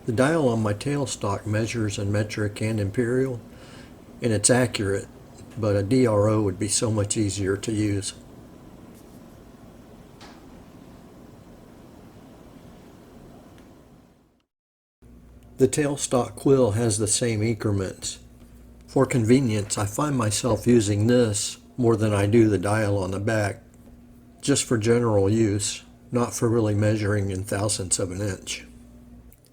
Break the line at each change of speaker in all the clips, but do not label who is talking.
The dial on my tailstock measures in metric and imperial, and it's accurate, but a DRO would be so much easier to use. The tailstock quill has the same increments. For convenience, I find myself using this more than I do the dial on the back, just for general use, not for really measuring in thousandths of an inch.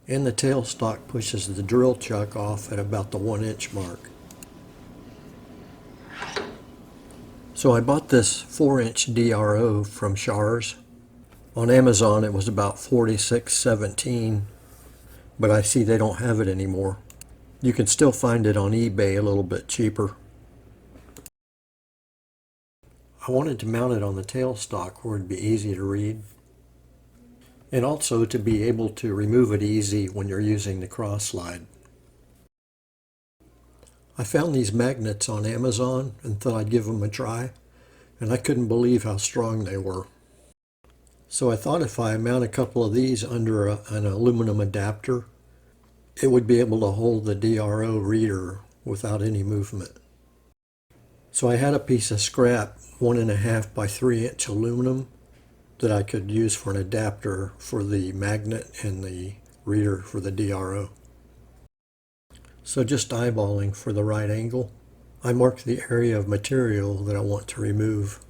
And the tailstock pushes the drill chuck off at about the 1 inch mark. So I bought this 4-inch DRO from Shars. On Amazon it was about $46.17, but I see they don't have it anymore. You can still find it on eBay a little bit cheaper. I wanted to mount it on the tailstock where it'd be easy to read, and also to be able to remove it easy when you're using the cross slide. I found these magnets on Amazon and thought I'd give them a try, and I couldn't believe how strong they were. So I thought if I mount a couple of these under an aluminum adapter, it would be able to hold the DRO reader without any movement. So I had a piece of scrap 1.5 by 3 inch aluminum that I could use for an adapter for the magnet and the reader for the DRO. So just eyeballing for the right angle, I marked the area of material that I want to remove.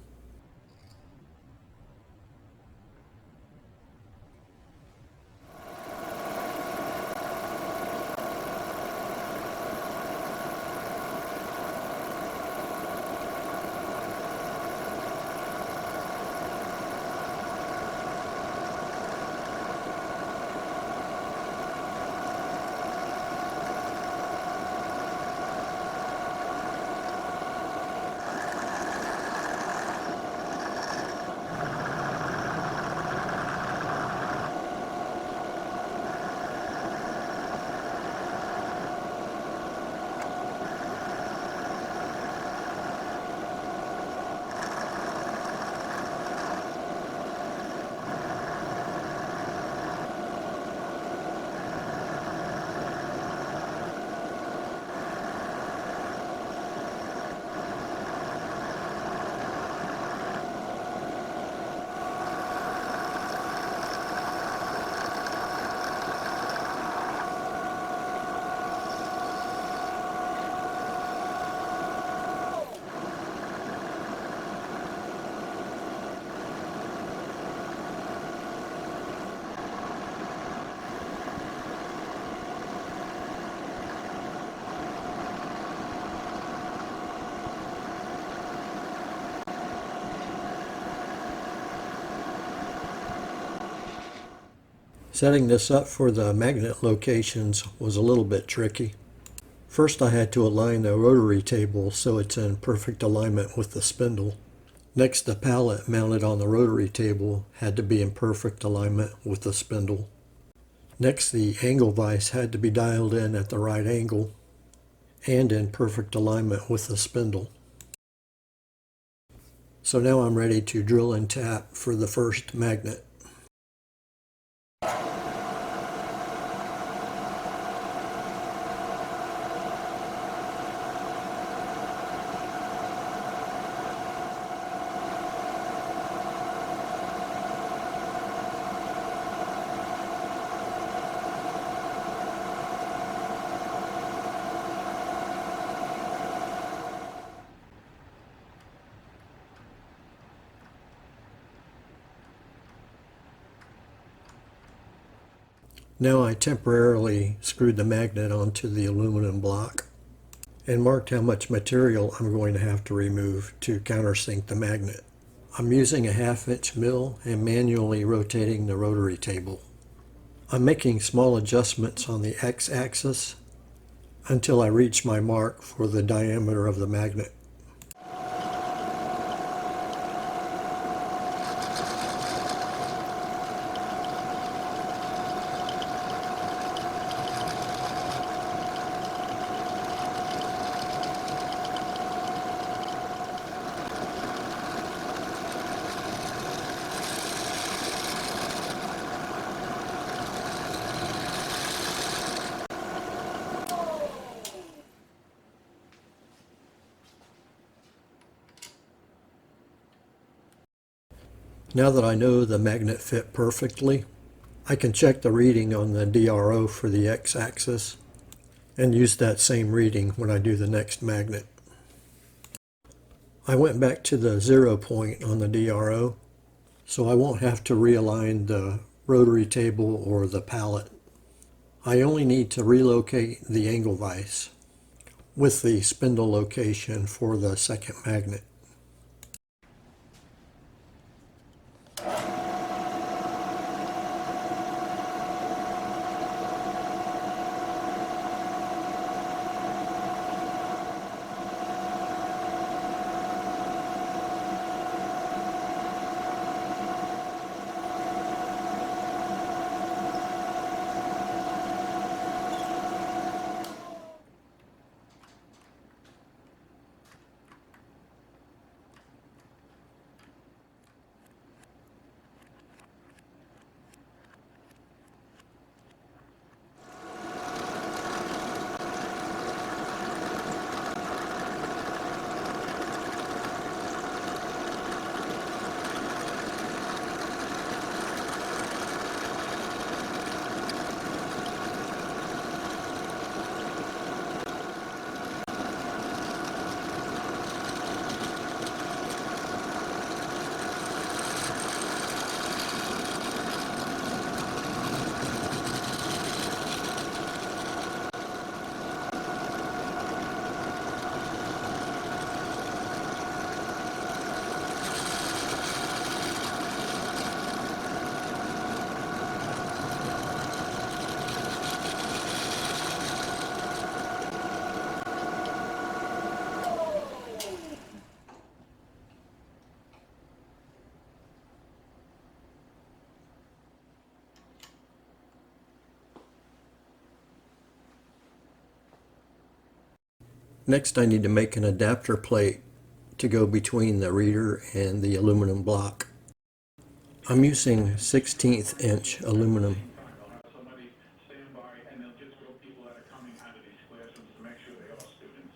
Setting this up for the magnet locations was a little bit tricky. First I had to align the rotary table so it's in perfect alignment with the spindle. Next, the pallet mounted on the rotary table had to be in perfect alignment with the spindle. Next, the angle vise had to be dialed in at the right angle and in perfect alignment with the spindle. So now I'm ready to drill and tap for the first magnet. Now I temporarily screwed the magnet onto the aluminum block and marked how much material I'm going to have to remove to countersink the magnet. I'm using a 1/2 inch mill and manually rotating the rotary table. I'm making small adjustments on the x-axis until I reach my mark for the diameter of the magnet. Now that I know the magnet fit perfectly, I can check the reading on the DRO for the x-axis and use that same reading when I do the next magnet. I went back to the 0 point on the DRO, so I won't have to realign the rotary table or the pallet. I only need to relocate the angle vise with the spindle location for the second magnet. Next, I need to make an adapter plate to go between the reader and the aluminum block. I'm using 1/16 inch aluminum.
Somebody stand by and they'll just go people that are coming out of these classrooms to make sure they are students.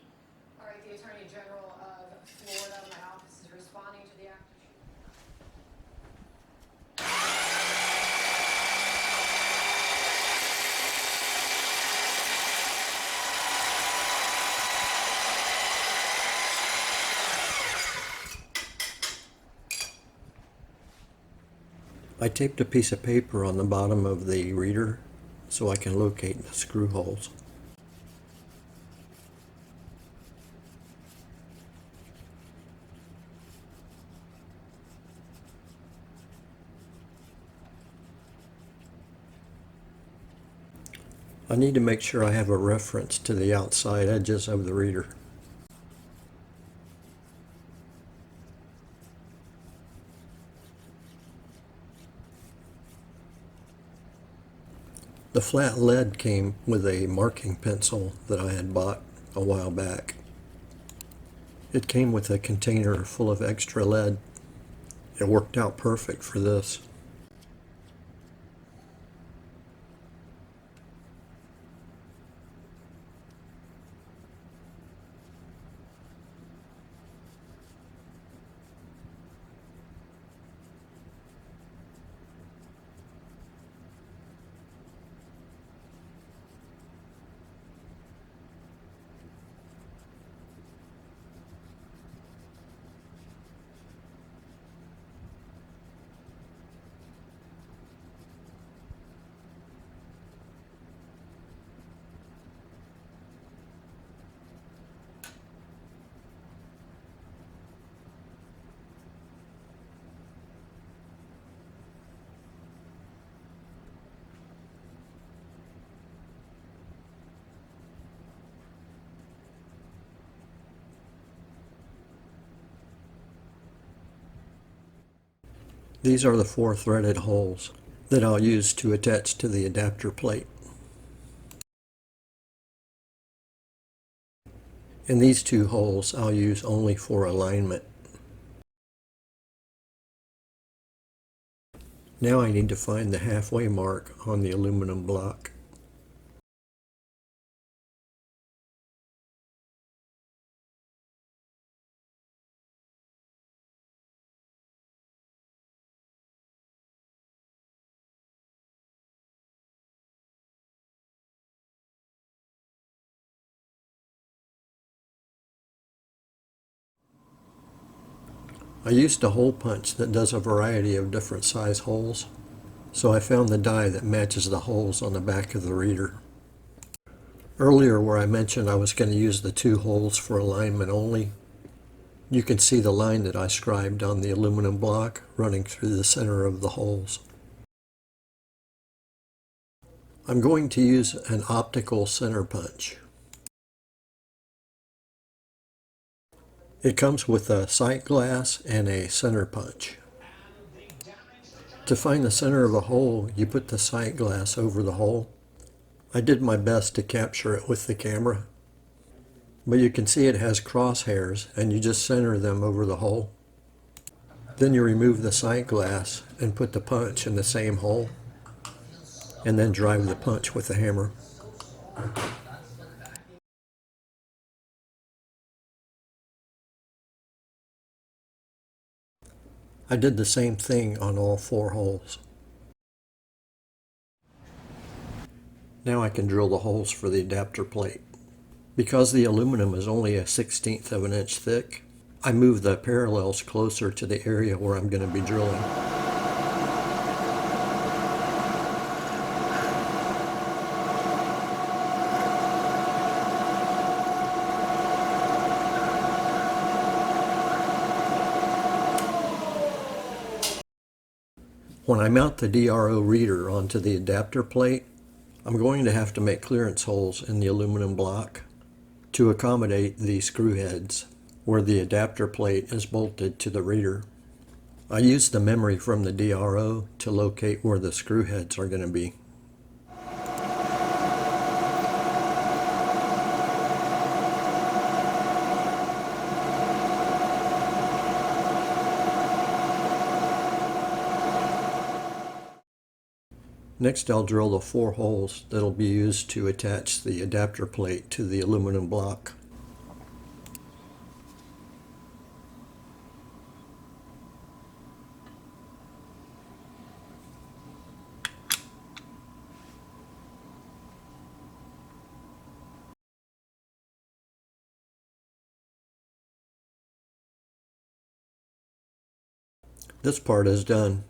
All right, the Attorney General of Florida, my office is responding to the after.
I taped a piece of paper on the bottom of the reader so I can locate the screw holes. I need to make sure I have a reference to the outside edges of the reader. The flat lead came with a marking pencil that I had bought a while back. It came with a container full of extra lead. It worked out perfect for this. These are the 4 threaded holes that I'll use to attach to the adapter plate. And these 2 holes I'll use only for alignment. Now I need to find the halfway mark on the aluminum block. I used a hole punch that does a variety of different size holes, so I found the die that matches the holes on the back of the reader. Earlier where I mentioned I was going to use the 2 holes for alignment only, you can see the line that I scribed on the aluminum block running through the center of the holes. I'm going to use an optical center punch. It comes with a sight glass and a center punch. To find the center of a hole, you put the sight glass over the hole. I did my best to capture it with the camera, but you can see it has crosshairs and you just center them over the hole. Then you remove the sight glass and put the punch in the same hole, and then drive the punch with the hammer. I did the same thing on all 4 holes. Now I can drill the holes for the adapter plate. Because the aluminum is only a 1/16 of an inch thick, I move the parallels closer to the area where I'm going to be drilling. When I mount the DRO reader onto the adapter plate, I'm going to have to make clearance holes in the aluminum block to accommodate the screw heads where the adapter plate is bolted to the reader. I use the memory from the DRO to locate where the screw heads are going to be. Next, I'll drill the 4 holes that'll be used to attach the adapter plate to the aluminum block. This part is done,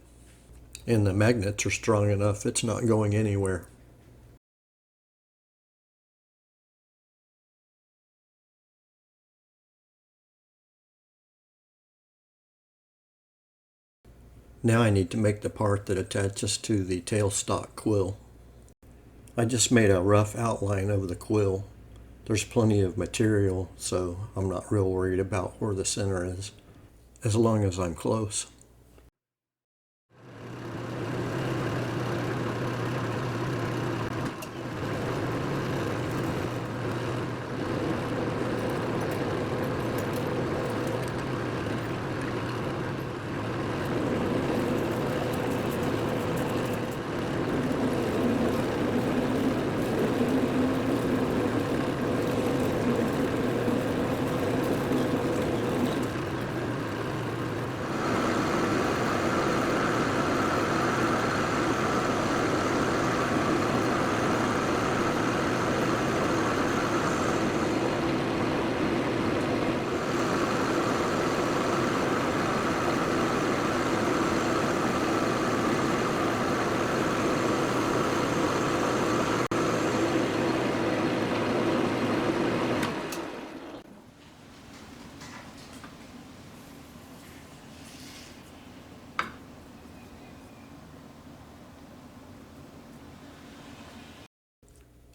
and the magnets are strong enough it's not going anywhere. Now I need to make the part that attaches to the tailstock quill. I just made a rough outline of the quill. There's plenty of material, so I'm not real worried about where the center is, as long as I'm close.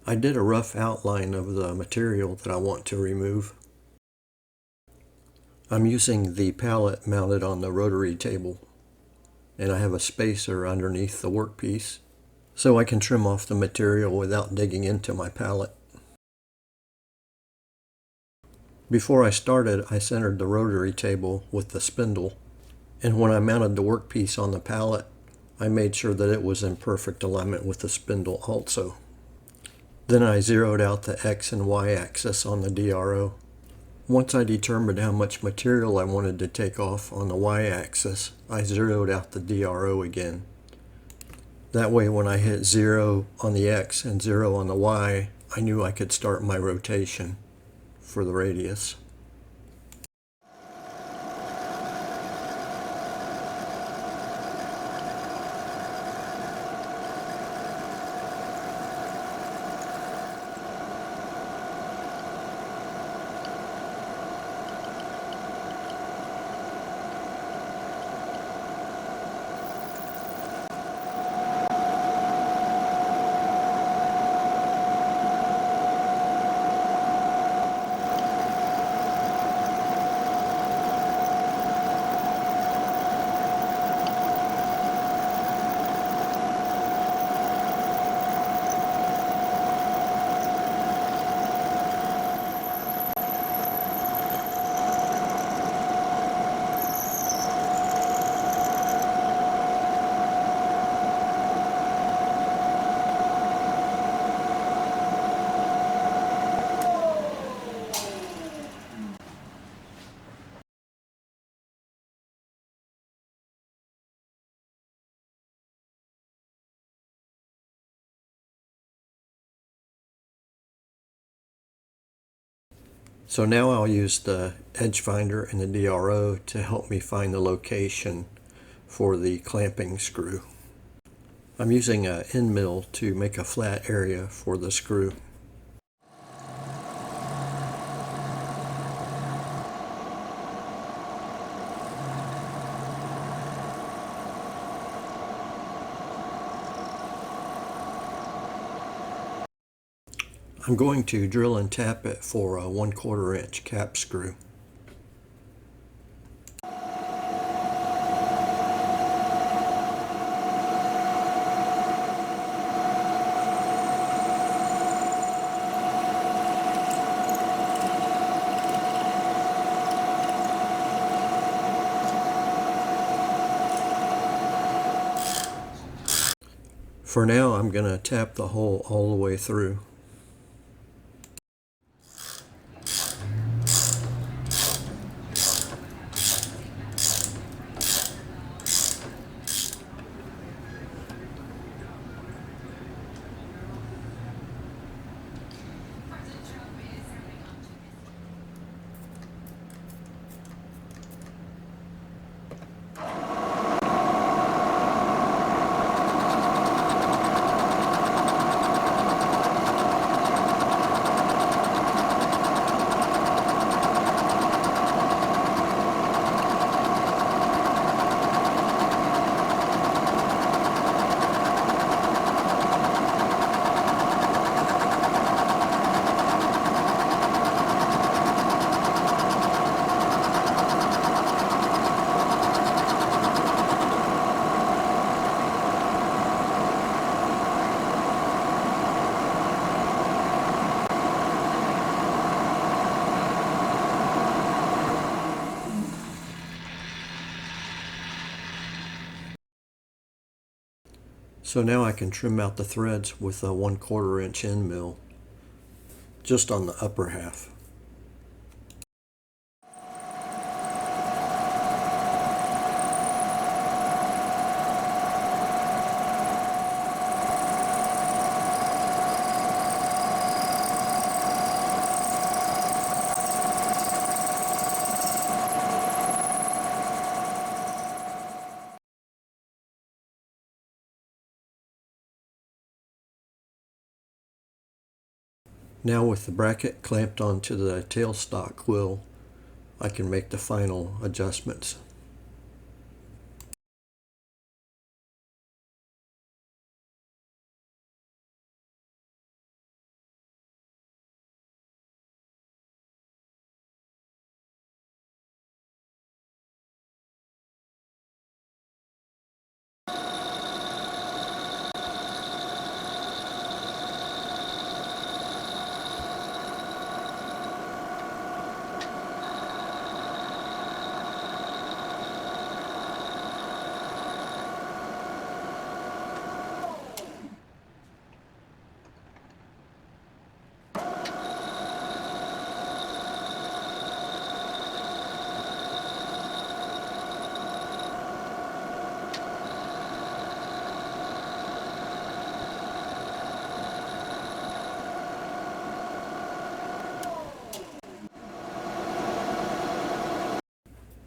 I did a rough outline of the material that I want to remove. I'm using the pallet mounted on the rotary table, and I have a spacer underneath the workpiece so I can trim off the material without digging into my pallet. Before I started, I centered the rotary table with the spindle, and when I mounted the workpiece on the pallet, I made sure that it was in perfect alignment with the spindle also. Then I zeroed out the X and Y axis on the DRO. Once I determined how much material I wanted to take off on the Y axis, I zeroed out the DRO again. That way when I hit 0 on the X and 0 on the Y, I knew I could start my rotation for the radius. So now I'll use the edge finder and the DRO to help me find the location for the clamping screw. I'm using an end mill to make a flat area for the screw. I'm going to drill and tap it for a 1/4 inch cap screw. For now, I'm going to tap the hole all the way through. So now I can trim out the threads with a 1/4 inch end mill, just on the upper half. Now with the bracket clamped onto the tailstock quill, I can make the final adjustments.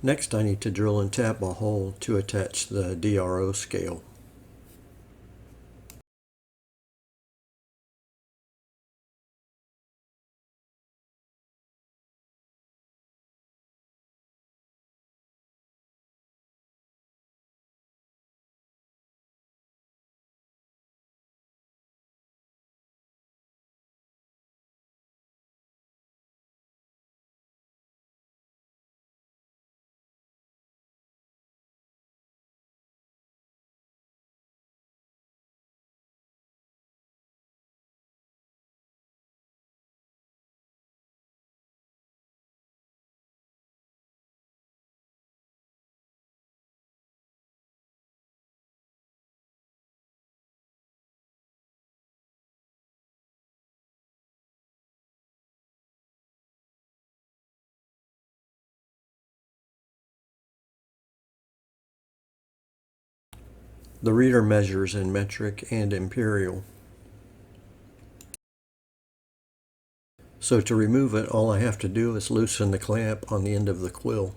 Next, I need to drill and tap a hole to attach the DRO scale. The reader measures in metric and imperial. So to remove it, all I have to do is loosen the clamp on the end of the quill.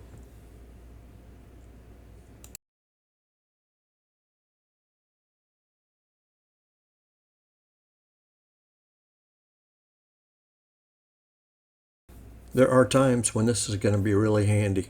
There are times when this is going to be really handy.